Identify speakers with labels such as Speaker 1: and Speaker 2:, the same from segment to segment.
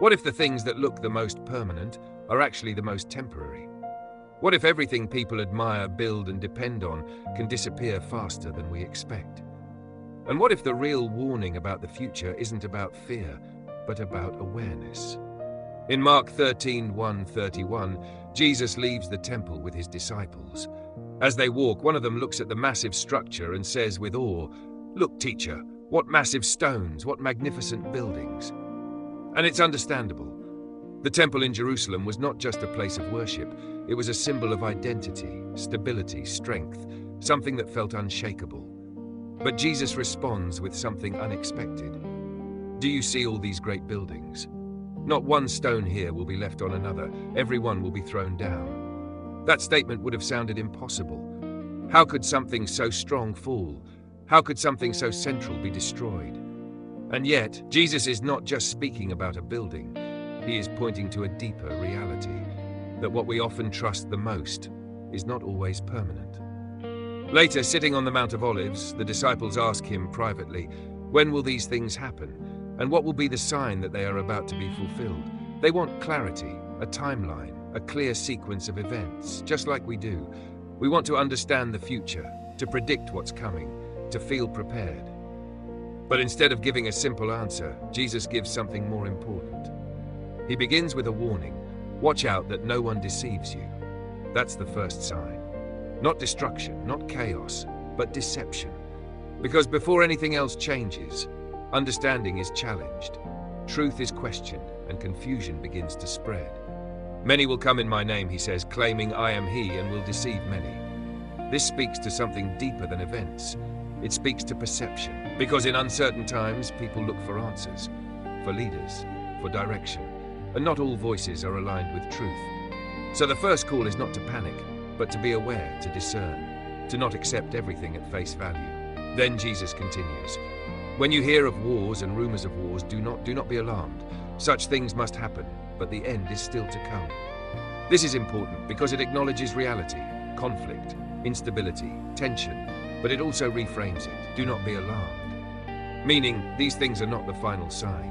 Speaker 1: What if the things that look the most permanent are actually the most temporary? What if everything people admire, build, and depend on can disappear faster than we expect? And what if the real warning about the future isn't about fear, but about awareness? In Mark 13:1-31, Jesus leaves the temple with his disciples. As they walk, one of them looks at the massive structure and says with awe, "Look, teacher, what massive stones, what magnificent buildings." And it's understandable. The temple in Jerusalem was not just a place of worship, it was a symbol of identity, stability, strength, something that felt unshakable. But Jesus responds with something unexpected. Do you see all these great buildings? Not one stone here will be left on another, every one will be thrown down. That statement would have sounded impossible. How could something so strong fall? How could something so central be destroyed? And yet, Jesus is not just speaking about a building, he is pointing to a deeper reality, that what we often trust the most is not always permanent. Later, sitting on the Mount of Olives, the disciples ask him privately, "When will these things happen? And what will be the sign that they are about to be fulfilled?" They want clarity, a timeline, a clear sequence of events, just like we do. We want to understand the future, to predict what's coming, to feel prepared. But instead of giving a simple answer, Jesus gives something more important. He begins with a warning. Watch out that no one deceives you. That's the first sign. Not destruction, not chaos, but deception. Because before anything else changes, understanding is challenged, truth is questioned, and confusion begins to spread. Many will come in my name, he says, claiming I am he, and will deceive many. This speaks to something deeper than events. It speaks to perception, because in uncertain times, people look for answers, for leaders, for direction, and not all voices are aligned with truth. So the first call is not to panic, but to be aware, to discern, to not accept everything at face value. Then Jesus continues, when you hear of wars and rumors of wars, do not be alarmed. Such things must happen, but the end is still to come. This is important because it acknowledges reality, conflict, instability, tension, but it also reframes it. Do not be alarmed. Meaning, these things are not the final sign.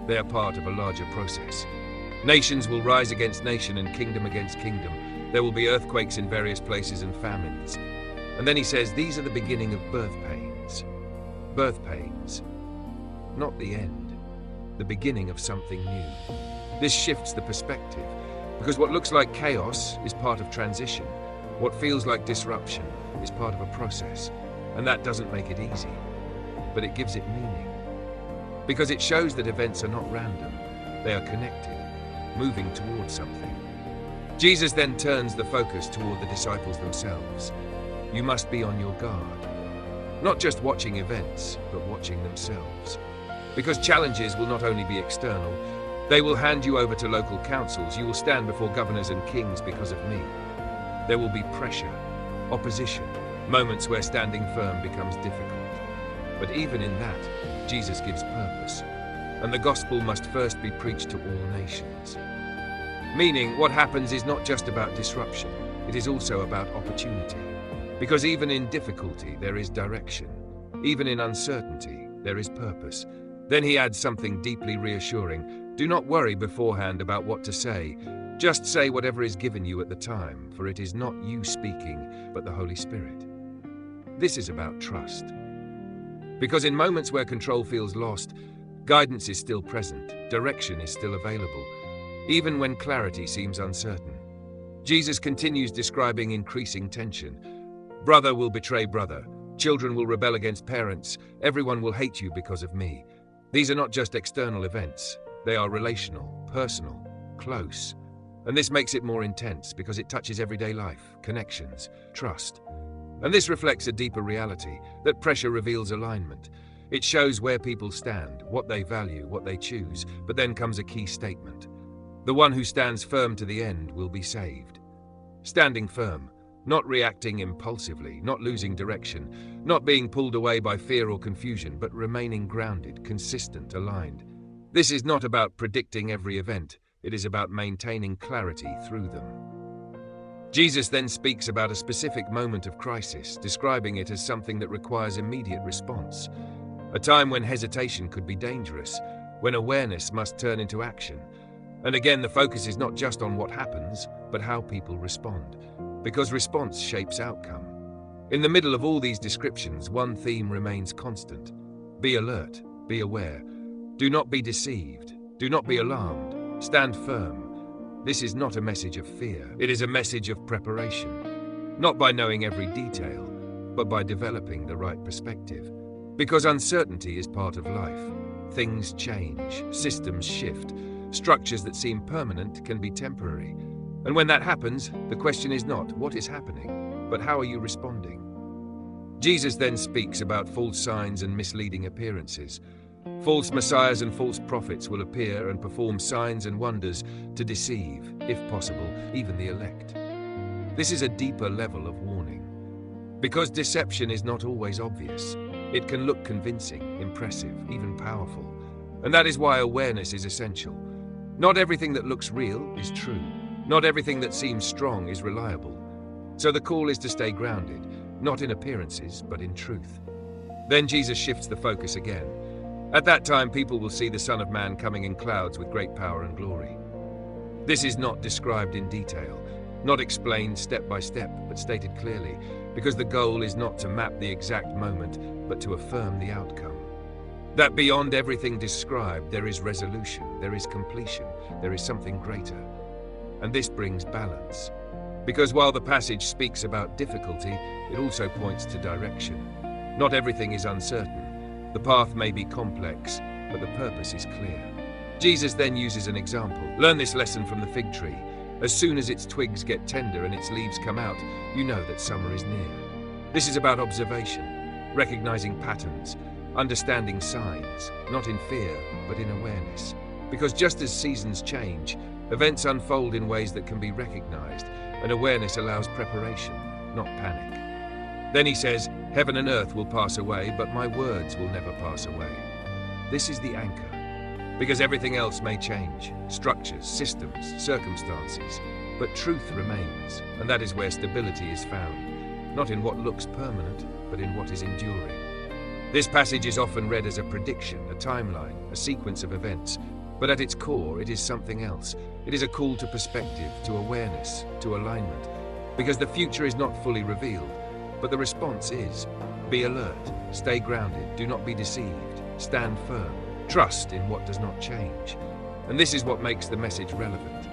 Speaker 1: They are part of a larger process. Nations will rise against nation and kingdom against kingdom. There will be earthquakes in various places and famines. And then he says, these are the beginning of birth pains. Birth pains. Not the end. The beginning of something new. This shifts the perspective, because what looks like chaos is part of transition. What feels like disruption is part of a process, and that doesn't make it easy, but it gives it meaning. Because it shows that events are not random, they are connected, moving towards something. Jesus then turns the focus toward the disciples themselves. You must be on your guard. Not just watching events, but watching themselves. Because challenges will not only be external, they will hand you over to local councils. You will stand before governors and kings because of me. There will be pressure, opposition, moments where standing firm becomes difficult. But even in that, Jesus gives purpose. And the gospel must first be preached to all nations. Meaning, what happens is not just about disruption, it is also about opportunity. Because even in difficulty, there is direction. Even in uncertainty, there is purpose. Then he adds something deeply reassuring. Do not worry beforehand about what to say. Just say whatever is given you at the time, for it is not you speaking, but the Holy Spirit. This is about trust. Because in moments where control feels lost, guidance is still present, direction is still available, even when clarity seems uncertain. Jesus continues describing increasing tension. Brother will betray brother, children will rebel against parents, everyone will hate you because of me. These are not just external events, they are relational, personal, close. And this makes it more intense because it touches everyday life, connections, trust. And this reflects a deeper reality, that pressure reveals alignment. It shows where people stand, what they value, what they choose, but then comes a key statement. The one who stands firm to the end will be saved. Standing firm, not reacting impulsively, not losing direction, not being pulled away by fear or confusion, but remaining grounded, consistent, aligned. This is not about predicting every event. It is about maintaining clarity through them. Jesus then speaks about a specific moment of crisis, describing it as something that requires immediate response. A time when hesitation could be dangerous, when awareness must turn into action. And again, the focus is not just on what happens, but how people respond, because response shapes outcome. In the middle of all these descriptions, one theme remains constant. Be alert, be aware. Do not be deceived. Do not be alarmed. Stand firm. This is not a message of fear. It is a message of preparation. Not by knowing every detail, but by developing the right perspective. Because uncertainty is part of life. Things change, systems shift. Structures that seem permanent can be temporary. And when that happens, the question is not what is happening, but how are you responding? Jesus then speaks about false signs and misleading appearances. False messiahs and false prophets will appear and perform signs and wonders to deceive, if possible, even the elect. This is a deeper level of warning. Because deception is not always obvious. It can look convincing, impressive, even powerful. And that is why awareness is essential. Not everything that looks real is true. Not everything that seems strong is reliable. So the call is to stay grounded, not in appearances, but in truth. Then Jesus shifts the focus again. At that time, people will see the Son of Man coming in clouds with great power and glory. This is not described in detail, not explained step by step, but stated clearly, because the goal is not to map the exact moment, but to affirm the outcome. That beyond everything described, there is resolution, there is completion, there is something greater. And this brings balance. Because while the passage speaks about difficulty, it also points to direction. Not everything is uncertain. The path may be complex, but the purpose is clear. Jesus then uses an example. Learn this lesson from the fig tree. As soon as its twigs get tender and its leaves come out, you know that summer is near. This is about observation, recognizing patterns, understanding signs, not in fear, but in awareness. Because just as seasons change, events unfold in ways that can be recognized, and awareness allows preparation, not panic. Then he says, heaven and earth will pass away, but my words will never pass away. This is the anchor, because everything else may change, structures, systems, circumstances, but truth remains, and that is where stability is found, not in what looks permanent, but in what is enduring. This passage is often read as a prediction, a timeline, a sequence of events, but at its core, it is something else. It is a call to perspective, to awareness, to alignment, because the future is not fully revealed, but the response is, be alert, stay grounded, do not be deceived, stand firm, trust in what does not change. And this is what makes the message relevant,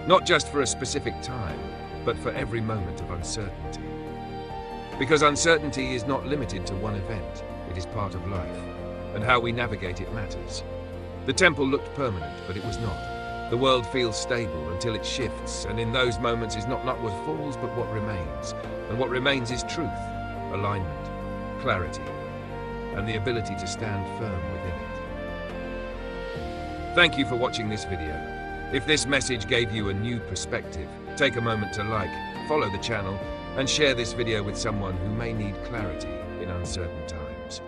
Speaker 1: not just for a specific time, but for every moment of uncertainty. Because uncertainty is not limited to one event, it is part of life, and how we navigate it matters. The temple looked permanent, but it was not. The world feels stable until it shifts, and in those moments is not what falls, but what remains. And what remains is truth, alignment, clarity, and the ability to stand firm within it. Thank you for watching this video. If this message gave you a new perspective, take a moment to like, follow the channel, and share this video with someone who may need clarity in uncertain times.